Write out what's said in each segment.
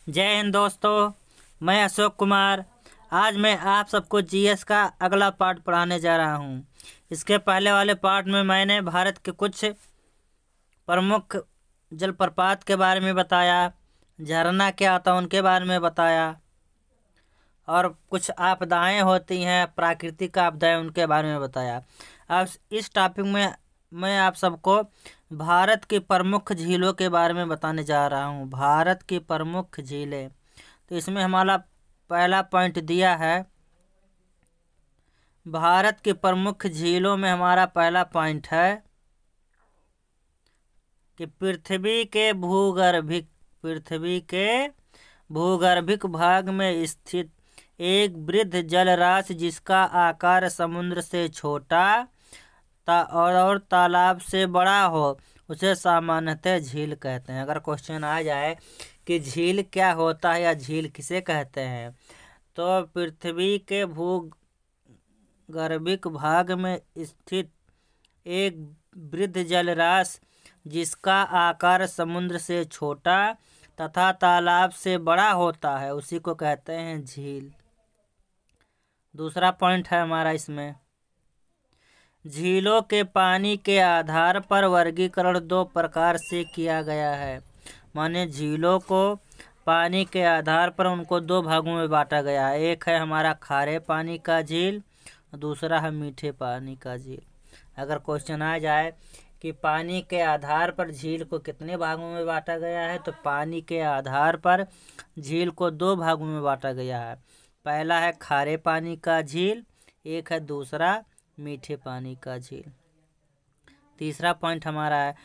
जय हिंद दोस्तों, मैं अशोक कुमार। आज मैं आप सबको जीएस का अगला पार्ट पढ़ाने जा रहा हूं। इसके पहले वाले पार्ट में मैंने भारत के कुछ प्रमुख जलप्रपात के बारे में बताया, झरना क्या होता है उनके बारे में बताया, और कुछ आपदाएं होती हैं, प्राकृतिक आपदाएं, उनके बारे में बताया। अब इस टॉपिक में मैं आप सबको भारत की प्रमुख झीलों के बारे में बताने जा रहा हूँ। भारत की प्रमुख झीलें, तो इसमें हमारा पहला पॉइंट दिया है। भारत की प्रमुख झीलों में हमारा पहला पॉइंट है कि पृथ्वी के भूगर्भिक भाग में स्थित एक वृहद जलराशि जिसका आकार समुद्र से छोटा और तालाब से बड़ा हो उसे सामान्यतः झील कहते हैं। अगर क्वेश्चन आ जाए कि झील क्या होता है या झील किसे कहते हैं, तो पृथ्वी के भूगर्भिक भाग में स्थित एक वृहद जलराशि जिसका आकार समुद्र से छोटा तथा तालाब से बड़ा होता है उसी को कहते हैं झील। दूसरा पॉइंट है हमारा इसमें, झीलों के पानी के आधार पर वर्गीकरण दो प्रकार से किया गया है। माने झीलों को पानी के आधार पर उनको दो भागों में बांटा गया है। एक है हमारा खारे पानी का झील, दूसरा है मीठे पानी का झील। अगर क्वेश्चन आ जाए कि पानी के आधार पर झील को कितने भागों में बांटा गया है, तो पानी के आधार पर झील को दो भागों में बांटा गया है। पहला है खारे पानी का झील, एक है दूसरा मीठे पानी का झील। तीसरा पॉइंट हमारा है,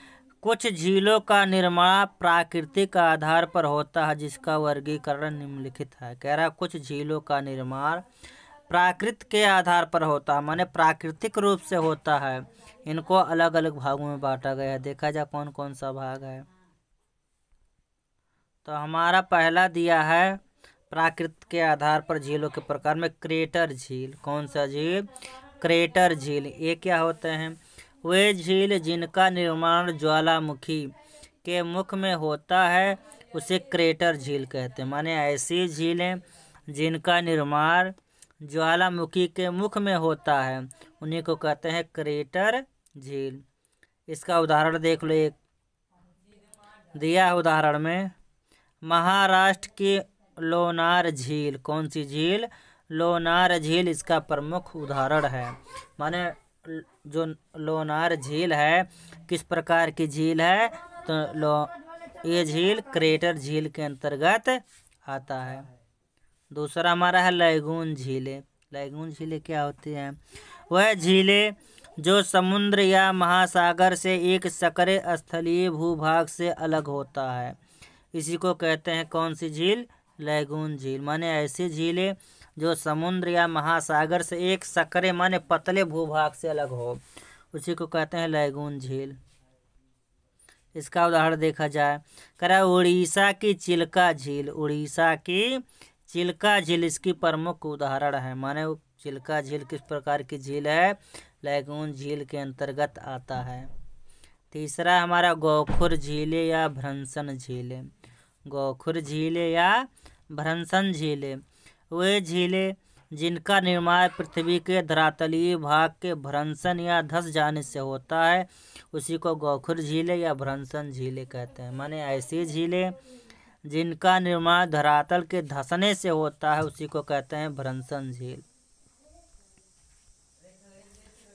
कुछ झीलों का निर्माण प्राकृतिक आधार पर होता है जिसका वर्गीकरण निम्नलिखित है। कह रहा है कुछ झीलों का निर्माण प्राकृतिक के आधार पर होता है, माने प्राकृतिक रूप से होता है। इनको अलग अलग भागों में बांटा गया है। देखा जाए कौन कौन सा भाग है, तो हमारा पहला दिया है प्राकृतिक के आधार पर झीलों के प्रकार में क्रेटर झील। कौन सा झील? क्रेटर झील। ये क्या होते हैं? वे झील जिनका निर्माण ज्वालामुखी के मुख में होता है उसे क्रेटर झील कहते हैं। माने ऐसी झीलें जिनका निर्माण ज्वालामुखी के मुख में होता है उन्हीं को कहते हैं क्रेटर झील। इसका उदाहरण देख लो, एक दिया है उदाहरण में, महाराष्ट्र की लोनार झील। कौन सी झील? लोनार झील इसका प्रमुख उदाहरण है। माने जो लोनार झील है किस प्रकार की झील है, तो ये झील क्रेटर झील के अंतर्गत आता है। दूसरा हमारा है लैगून झीलें। लैगून झीलें क्या होती हैं? वह झीलें जो समुद्र या महासागर से एक संकरे स्थलीय भूभाग से अलग होता है, इसी को कहते हैं कौन सी झील? लैगून झील। माने ऐसी झीलें जो समुद्र या महासागर से एक संकरे माने पतले भूभाग से अलग हो उसी को कहते हैं लैगून झील। इसका उदाहरण देखा जाए, करा उड़ीसा की चिल्का झील। उड़ीसा की चिल्का झील इसकी प्रमुख उदाहरण है। माने चिल्का झील किस प्रकार की झील है? लैगून झील के अंतर्गत आता है। तीसरा हमारा गोखुर झीलें या भ्रंशन झीलें। गोखुर झीलें या भ्रंशन झीलें वे झीलें जिनका निर्माण पृथ्वी के धरातलीय भाग के भ्रंशन या धंस जाने से होता है उसी को गोखुर झीलें या भ्रंशन झीलें कहते हैं। माने ऐसी झीलें जिनका निर्माण धरातल के धंसने से होता है उसी को कहते हैं भ्रंशन झील।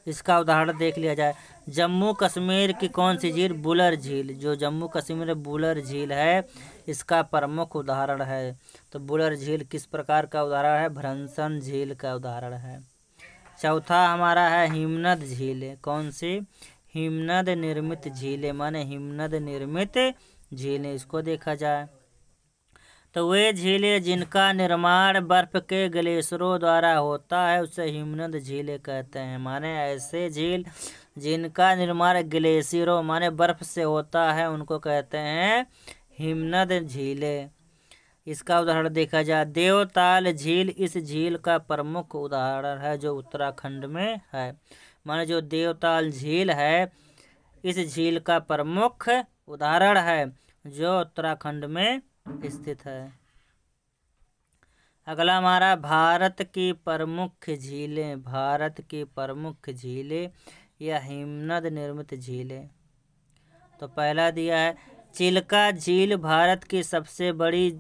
इसका उदाहरण देख लिया जाए, जम्मू कश्मीर की कौन सी झील? बुलर झील। जो जम्मू कश्मीर में बुलर झील है इसका प्रमुख उदाहरण है। तो बुलर झील किस प्रकार का उदाहरण है? भ्रंशन झील का उदाहरण है। चौथा हमारा है हिमनद झीलें। कौन सी? हिमनद निर्मित झीलें। माने हिमनद निर्मित झीलें। इसको देखा जाए तो वे झीलें जिनका निर्माण बर्फ के ग्लेशियरों द्वारा होता है उसे हिमनद झीलें कहते हैं। माने ऐसे झील जिनका निर्माण ग्लेशियरों माने बर्फ से होता है उनको कहते हैं हिमनद झीलें। इसका उदाहरण देखा जाए, देवताल झील इस झील का प्रमुख उदाहरण है जो उत्तराखंड में है। माने जो देवताल झील है इस झील का प्रमुख उदाहरण है जो उत्तराखंड में स्थित है। अगला हमारा भारत की प्रमुख झीलें। भारत की प्रमुख झीलें या हिमनद निर्मित झीलें। तो पहला दिया है चिल्का झील भारत की सबसे बड़ी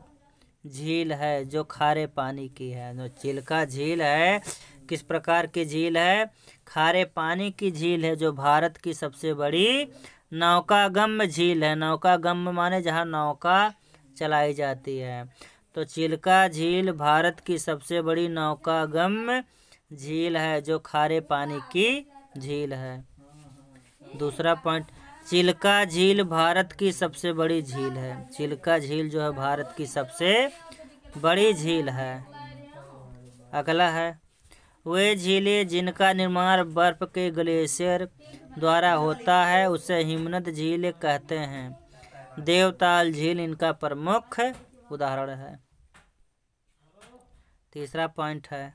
झील है जो खारे पानी की है। जो चिल्का झील है किस प्रकार की झील है? खारे पानी की झील है जो भारत की सबसे बड़ी नौकागम्य झील है। नौकागम्य माने जहाँ नौका चलाई जाती है। तो चिल्का झील भारत की सबसे बड़ी नौकागम्य झील है जो खारे पानी की झील है। दूसरा पॉइंट, चिल्का झील भारत की सबसे बड़ी झील है। चिल्का झील जो है भारत की सबसे बड़ी झील है। अगला है वे झीलें जिनका निर्माण बर्फ के ग्लेशियर द्वारा होता है उसे हिमनद झील कहते हैं। देवताल झील इनका प्रमुख उदाहरण है। तीसरा पॉइंट है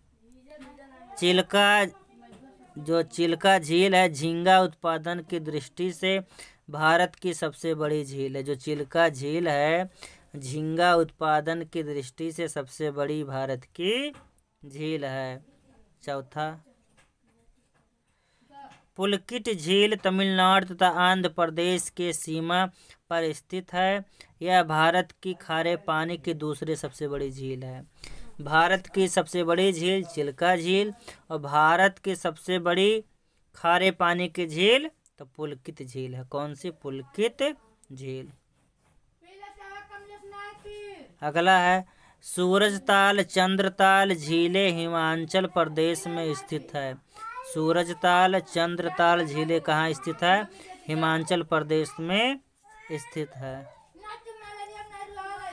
चिल्का झील है झींगा उत्पादन की दृष्टि से भारत की सबसे बड़ी झील है। जो चिल्का झील है झींगा उत्पादन की दृष्टि से सबसे बड़ी भारत की झील है। चौथा, पुलकित झील तमिलनाडु तथा आंध्र प्रदेश के सीमा पर स्थित है। यह भारत की खारे पानी की दूसरी सबसे बड़ी झील है। भारत की सबसे बड़ी झील चिल्का झील और भारत की सबसे बड़ी खारे पानी की झील तो पुलकित झील है। कौन सी? पुलकित झील। अगला है सूरजताल चंद्रताल झीलें हिमाचल प्रदेश में स्थित है। सूरजताल चंद्रताल झीलें कहाँ स्थित है? हिमाचल प्रदेश में स्थित है।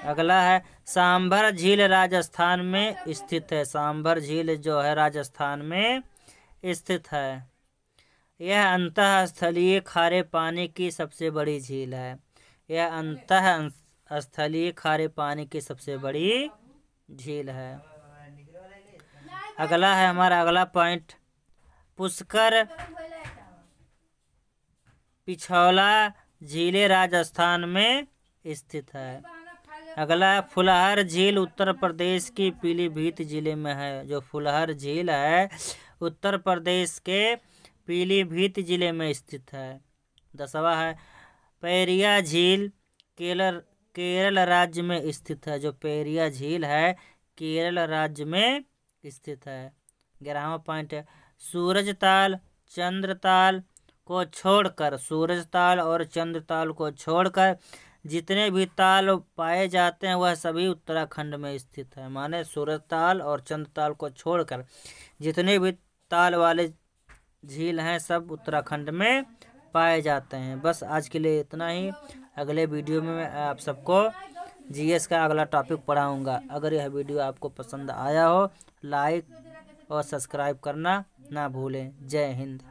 अगला है सांभर झील राजस्थान में स्थित है। सांभर झील जो है राजस्थान में स्थित है। यह अंतःस्थलीय खारे पानी की सबसे बड़ी झील है। यह अंतःस्थलीय खारे पानी की सबसे बड़ी झील है। अगला है हमारा अगला पॉइंट पुष्कर पिछौला झीलें राजस्थान में स्थित है। अगला है फुलहर झील उत्तर प्रदेश की पीलीभीत जिले में है। जो फुलहर झील है उत्तर प्रदेश के पीलीभीत जिले में स्थित है। 10वां है पेरिया झील केरल राज्य में स्थित है। जो पेरिया झील है केरल राज्य में स्थित है। 11वां पॉइंट है सूरजताल चंद्रताल को छोड़कर, सूरजताल और चंद्रताल को छोड़कर जितने भी ताल पाए जाते हैं वह सभी उत्तराखंड में स्थित है। माने सूरजताल और चंद्रताल को छोड़कर जितने भी ताल वाले झील हैं सब उत्तराखंड में पाए जाते हैं। बस आज के लिए इतना ही। अगले वीडियो में मैं आप सबको जीएस का अगला टॉपिक पढ़ाऊंगा। अगर यह वीडियो आपको पसंद आया हो लाइक और सब्सक्राइब करना ना भूलें। जय हिंद।